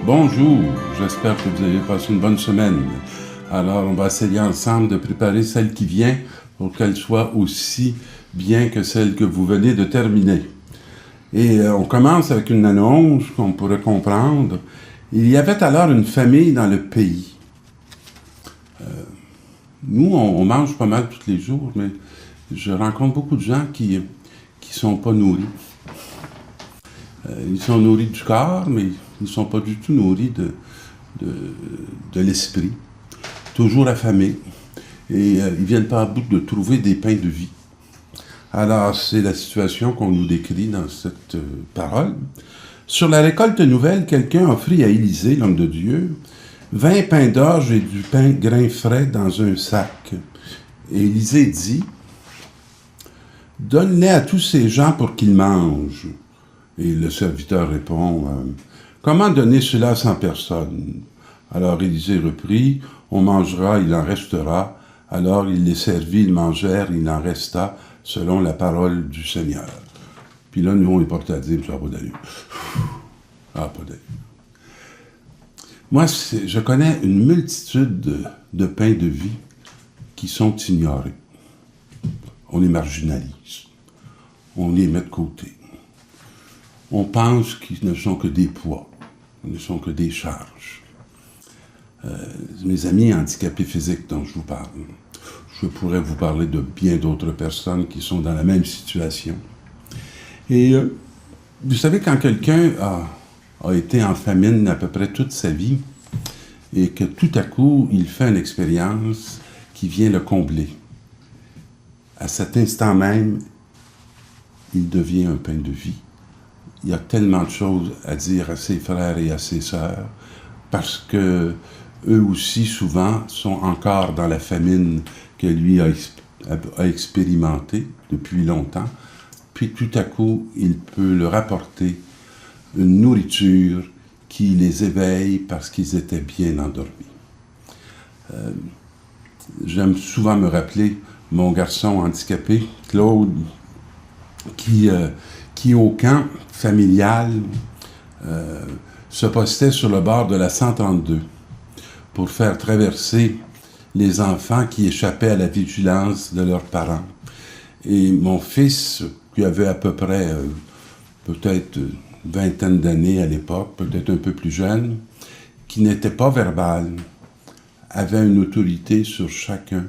Bonjour, j'espère que vous avez passé une bonne semaine. Alors, on va essayer ensemble de préparer celle qui vient pour qu'elle soit aussi bien que celle que vous venez de terminer. Et on commence avec une annonce qu'on pourrait comprendre. Il y avait alors une famille dans le pays. Nous, on mange pas mal tous les jours, mais je rencontre beaucoup de gens qui sont pas nourris. Ils sont nourris du corps, mais ils ne sont pas du tout nourris de l'esprit. Toujours affamés. Et ils viennent pas à bout de trouver des pains de vie. Alors, c'est la situation qu'on nous décrit dans cette parole. Sur la récolte nouvelle, quelqu'un offrit à Élisée, l'homme de Dieu, 20 pains d'orge et du pain grain frais dans un sac. Et Élisée dit, « Donne-les à tous ces gens pour qu'ils mangent. » Et le serviteur répond, « Comment donner cela à 100 personnes? » Alors Élisée reprit, « On mangera, il en restera. » Alors il les servit, ils mangèrent, il en resta, selon la parole du Seigneur. Puis là, nous, on est porté à dire, « Ça n'a pas d'allure. » Ah, pas d'allure. Moi, je connais une multitude de pains de vie qui sont ignorés. On les marginalise. On les met de côté. On pense qu'ils ne sont que des poids. Ils ne sont que des charges. Mes amis handicapés physiques dont je vous parle, je pourrais vous parler de bien d'autres personnes qui sont dans la même situation. Et vous savez, quand quelqu'un a été en famine à peu près toute sa vie et que tout à coup, il fait une expérience qui vient le combler, à cet instant même, il devient un pain de vie. Il y a tellement de choses à dire à ses frères et à ses sœurs parce que eux aussi, souvent, sont encore dans la famine que lui a expérimentée depuis longtemps. Puis tout à coup, il peut leur apporter une nourriture qui les éveille parce qu'ils étaient bien endormis. J'aime souvent me rappeler mon garçon handicapé, Claude, qui au camp familial se postait sur le bord de la 132 pour faire traverser les enfants qui échappaient à la vigilance de leurs parents. Et mon fils, qui avait à peu près peut-être une vingtaine d'années à l'époque, peut-être un peu plus jeune, qui n'était pas verbal, avait une autorité sur chacun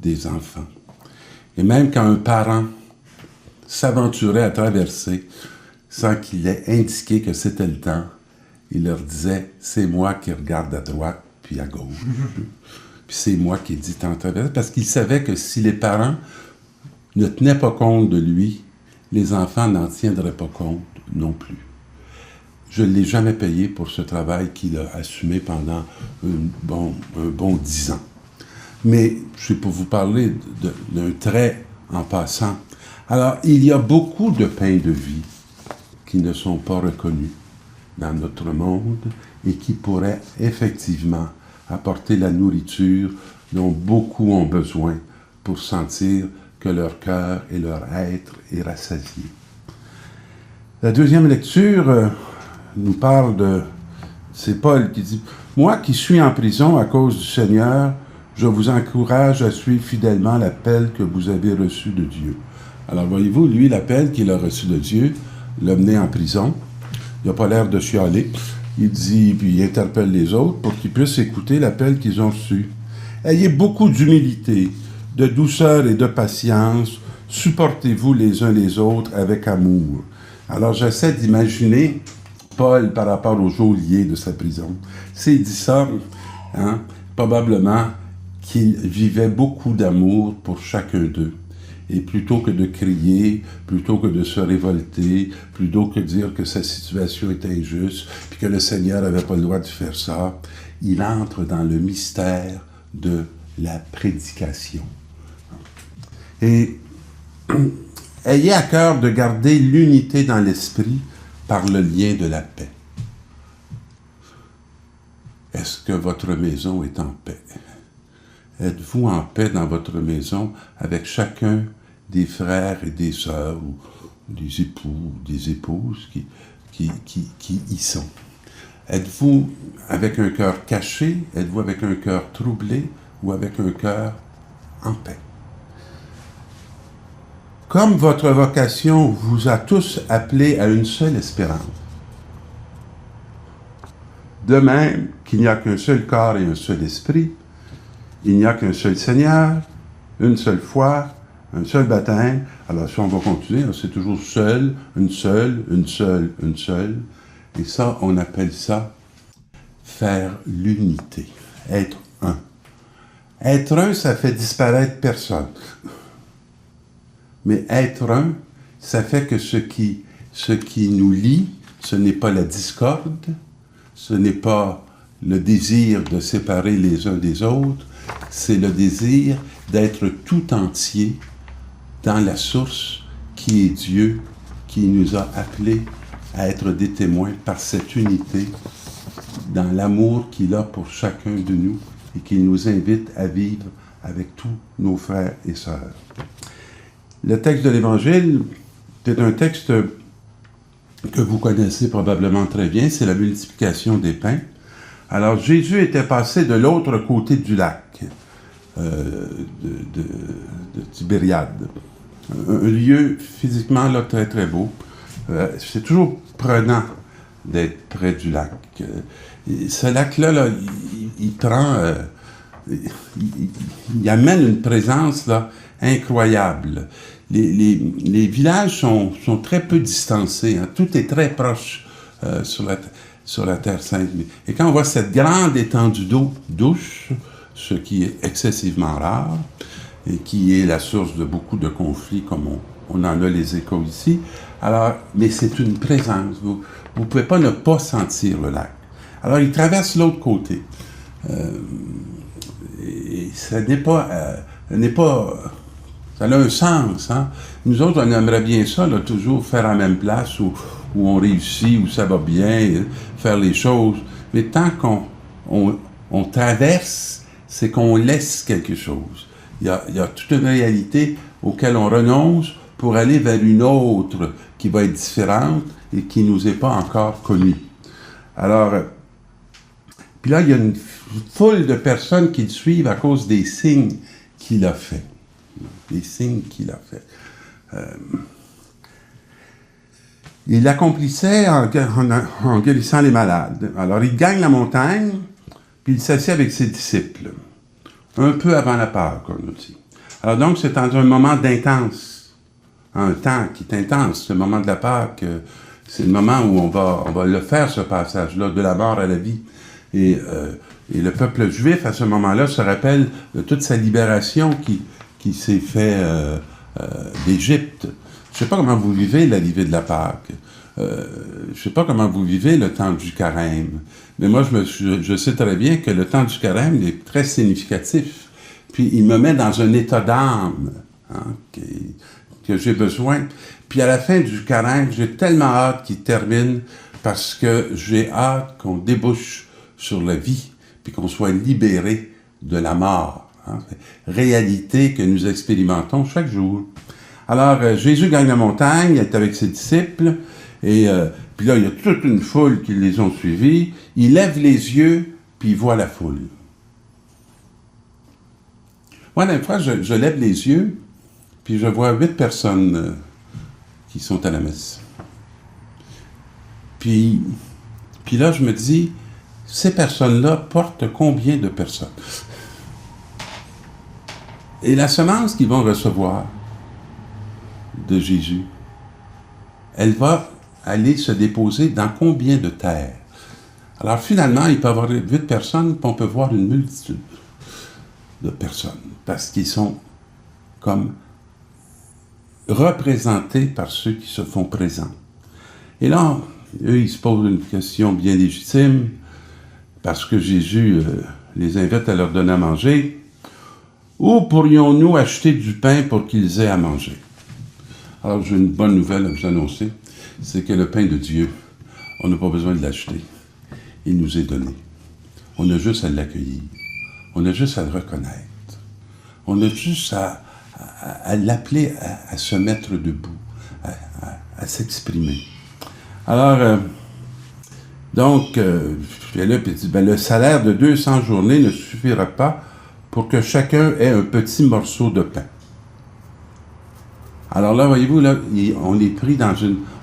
des enfants. Et même quand un parent s'aventurait à traverser sans qu'il ait indiqué que c'était le temps, il leur disait « c'est moi qui regarde à droite puis à gauche. » Puis c'est moi qui dis « t'en traverses » parce qu'il savait que si les parents ne tenaient pas compte de lui, les enfants n'en tiendraient pas compte non plus. Je ne l'ai jamais payé pour ce travail qu'il a assumé pendant un bon 10 ans. Mais je vais pour vous parler d'un trait en passant. Alors, il y a beaucoup de pains de vie qui ne sont pas reconnus dans notre monde et qui pourraient effectivement apporter la nourriture dont beaucoup ont besoin pour sentir que leur cœur et leur être est rassasié. La deuxième lecture nous parle de... C'est Paul qui dit « Moi qui suis en prison à cause du Seigneur, je vous encourage à suivre fidèlement l'appel que vous avez reçu de Dieu. » Alors voyez-vous, lui, l'appel qu'il a reçu de Dieu l'a mené en prison. Il n'a pas l'air de chialer. Il dit, puis il interpelle les autres pour qu'ils puissent écouter l'appel qu'ils ont reçu. « Ayez beaucoup d'humilité, de douceur et de patience. Supportez-vous les uns les autres avec amour. » Alors j'essaie d'imaginer Paul par rapport au geôlier de sa prison. S'il dit ça, probablement qu'il vivait beaucoup d'amour pour chacun d'eux. Et plutôt que de crier, plutôt que de se révolter, plutôt que de dire que sa situation est injuste, puis que le Seigneur n'avait pas le droit de faire ça, il entre dans le mystère de la prédication. Et ayez à cœur de garder l'unité dans l'esprit par le lien de la paix. Est-ce que votre maison est en paix? Êtes-vous en paix dans votre maison avec chacun des frères et des sœurs, ou des époux, ou des épouses qui y sont? Êtes-vous avec un cœur caché? Êtes-vous avec un cœur troublé ou avec un cœur en paix? Comme votre vocation vous a tous appelés à une seule espérance, de même qu'il n'y a qu'un seul corps et un seul esprit, il n'y a qu'un seul Seigneur, une seule foi, un seul baptême. Alors si on va continuer, c'est toujours seul, une seule, une seule, une seule. Et ça, on appelle ça faire l'unité, être un. Être un, ça fait disparaître personne. Mais être un, ça fait que ce qui nous lie, ce n'est pas la discorde, ce n'est pas le désir de séparer les uns des autres, c'est le désir d'être tout entier dans la source qui est Dieu, qui nous a appelés à être des témoins par cette unité, dans l'amour qu'il a pour chacun de nous et qu'il nous invite à vivre avec tous nos frères et sœurs. Le texte de l'Évangile, c'est un texte que vous connaissez probablement très bien, c'est la multiplication des pains. Alors, Jésus était passé de l'autre côté du lac de Tibériade. Un lieu physiquement là, très très beau. C'est toujours prenant d'être près du lac. Ce lac-là, il prend... il amène une présence là, incroyable. Les villages sont très peu distancés. Hein. Tout est très proche sur la Terre Sainte. Et quand on voit cette grande étendue d'eau douce, ce qui est excessivement rare, et qui est la source de beaucoup de conflits, comme on en a les échos ici, alors, mais c'est une présence. Vous ne pouvez pas ne pas sentir le lac. Alors, il traverse l'autre côté. Et ça n'est pas... ça a un sens. Hein? Nous autres, on aimerait bien ça, là, toujours faire à la même place où on réussit, où ça va bien, faire les choses. Mais tant qu'on traverse, c'est qu'on laisse quelque chose. Il y a toute une réalité auquel on renonce pour aller vers une autre qui va être différente et qui ne nous est pas encore connue. Alors, puis là, il y a une foule de personnes qui le suivent à cause des signes qu'il a fait. Les signes qu'il a fait. Il l'accomplissait en guérissant les malades. Alors, il gagne la montagne, puis il s'assied avec ses disciples, un peu avant la Pâque, on nous dit. Alors donc, c'est dans un moment d'intense, un temps qui est intense, ce moment de la Pâque, c'est le moment où on va le faire, ce passage-là, de la mort à la vie. Et le peuple juif, à ce moment-là, se rappelle de toute sa libération qui s'est fait d'Égypte. Je ne sais pas comment vous vivez l'arrivée de la Pâque. Je ne sais pas comment vous vivez le temps du carême. Mais moi, je sais très bien que le temps du carême est très significatif. Puis, il me met dans un état d'âme hein, que j'ai besoin. Puis, à la fin du carême, j'ai tellement hâte qu'il termine parce que j'ai hâte qu'on débouche sur la vie, puis qu'on soit libéré de la mort. Hein. Réalité que nous expérimentons chaque jour. Alors, Jésus gagne la montagne, il est avec ses disciples, et puis là, il y a toute une foule qui les ont suivis. Il lève les yeux, puis il voit la foule. Moi, des fois, je lève les yeux, puis je vois 8 personnes qui sont à la messe. Puis là, je me dis, ces personnes-là portent combien de personnes? Et la semence qu'ils vont recevoir de Jésus, elle va aller se déposer dans combien de terres? Alors finalement, il peut y avoir 8 personnes, puis on peut voir une multitude de personnes, parce qu'ils sont comme représentés par ceux qui se font présents. Et là, eux, ils se posent une question bien légitime, parce que Jésus les invite à leur donner à manger. Où pourrions-nous acheter du pain pour qu'ils aient à manger? Alors, j'ai une bonne nouvelle à vous annoncer, c'est que le pain de Dieu, on n'a pas besoin de l'acheter. Il nous est donné. On a juste à l'accueillir. On a juste à le reconnaître. On a juste à l'appeler à se mettre debout, à s'exprimer. Alors, Donc, je vais là, puis il dit, ben, le salaire de 200 journées ne suffira pas pour que chacun ait un petit morceau de pain. Alors là, voyez-vous, là, on est pris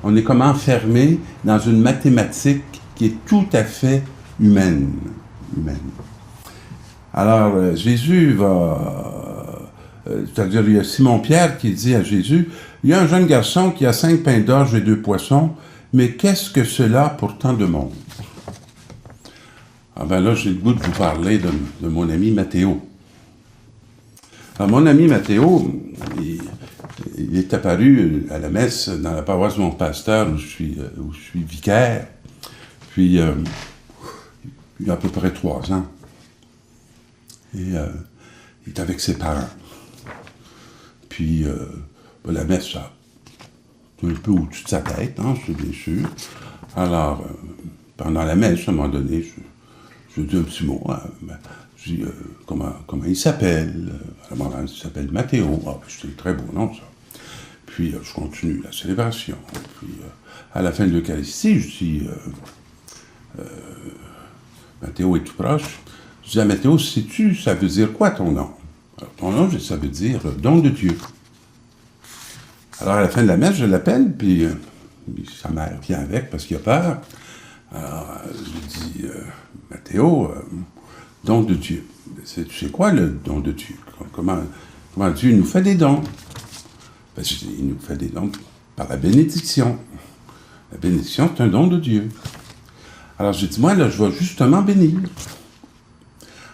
on est comme enfermé dans une mathématique qui est tout à fait humaine. Alors, Jésus c'est-à-dire, il y a Simon-Pierre qui dit à Jésus, il y a un jeune garçon qui a 5 pains d'orge et 2 poissons, mais qu'est-ce que cela pour tant de monde? Ah ben là, j'ai le goût de vous parler de mon ami Mathéo. Alors, mon ami Mathéo, il est apparu à la messe dans la paroisse de mon pasteur où je suis vicaire, puis il y a à peu près 3 ans. Et il est avec ses parents. Puis la messe, ça, c'est un peu au-dessus de sa tête, hein, c'est bien sûr. Alors, pendant la messe, à un moment donné, je dis un petit mot. Je dis comment il s'appelle. Alors, il s'appelle Mathéo. Ah, c'est un très beau nom, ça. Puis, je continue la célébration. Puis, à la fin de l'Eucharistie, je dis Mathéo est tout proche. Je dis à Mathéo, sais-tu, ça veut dire quoi ton nom? Alors, ton nom, ça veut dire don de Dieu. Alors, à la fin de la messe, je l'appelle, puis sa mère vient avec parce qu'il a peur. Alors, je dis, Mathéo, don de Dieu. Tu sais quoi le don de Dieu? Comment Dieu nous fait des dons? Ben, je dis, il nous fait des dons par la bénédiction. La bénédiction, c'est un don de Dieu. Alors, j'ai dit, moi, là, je vais justement bénir.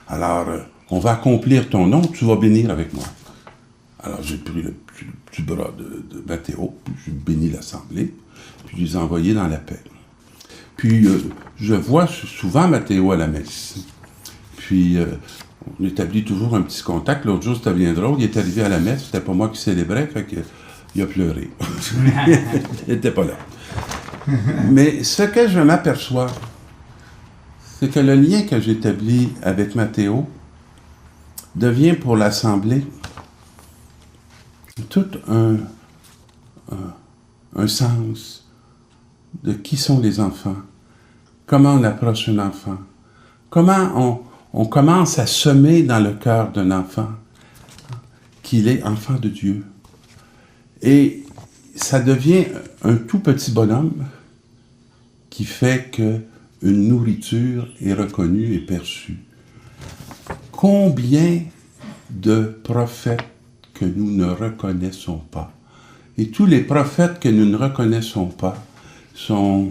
Alors, on va accomplir ton nom, tu vas bénir avec moi. Alors, j'ai pris le petit bras de Mathéo, puis j'ai béni l'assemblée, puis je les ai envoyés dans la paix. Puis, je vois souvent Mathéo à la messe. Puis, on établit toujours un petit contact. L'autre jour, c'était bien drôle, il est arrivé à la messe, c'était pas moi qui célébrais, fait qu'il a pleuré. Il n'était pas là. Mais ce que je m'aperçois, c'est que le lien que j'établis avec Mathéo devient pour l'Assemblée tout un sens de qui sont les enfants, comment on approche un enfant, comment on commence à semer dans le cœur d'un enfant qu'il est enfant de Dieu. Et ça devient un tout petit bonhomme qui fait que une nourriture est reconnue et perçue. Combien de prophètes que nous ne reconnaissons pas? Et tous les prophètes que nous ne reconnaissons pas sont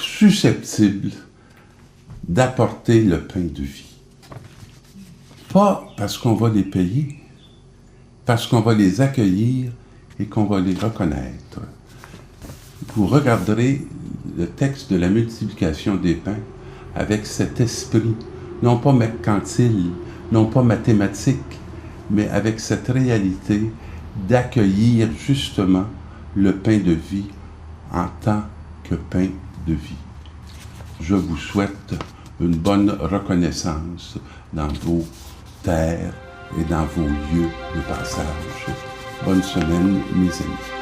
susceptibles d'apporter le pain de vie. Pas parce qu'on va les payer, parce qu'on va les accueillir et qu'on va les reconnaître. Vous regarderez le texte de la multiplication des pains avec cet esprit, non pas mercantile, non pas mathématique, mais avec cette réalité d'accueillir justement le pain de vie en tant que pain de vie. Je vous souhaite une bonne reconnaissance dans vos terres et dans vos lieux de passage. Bonne semaine, mes amis.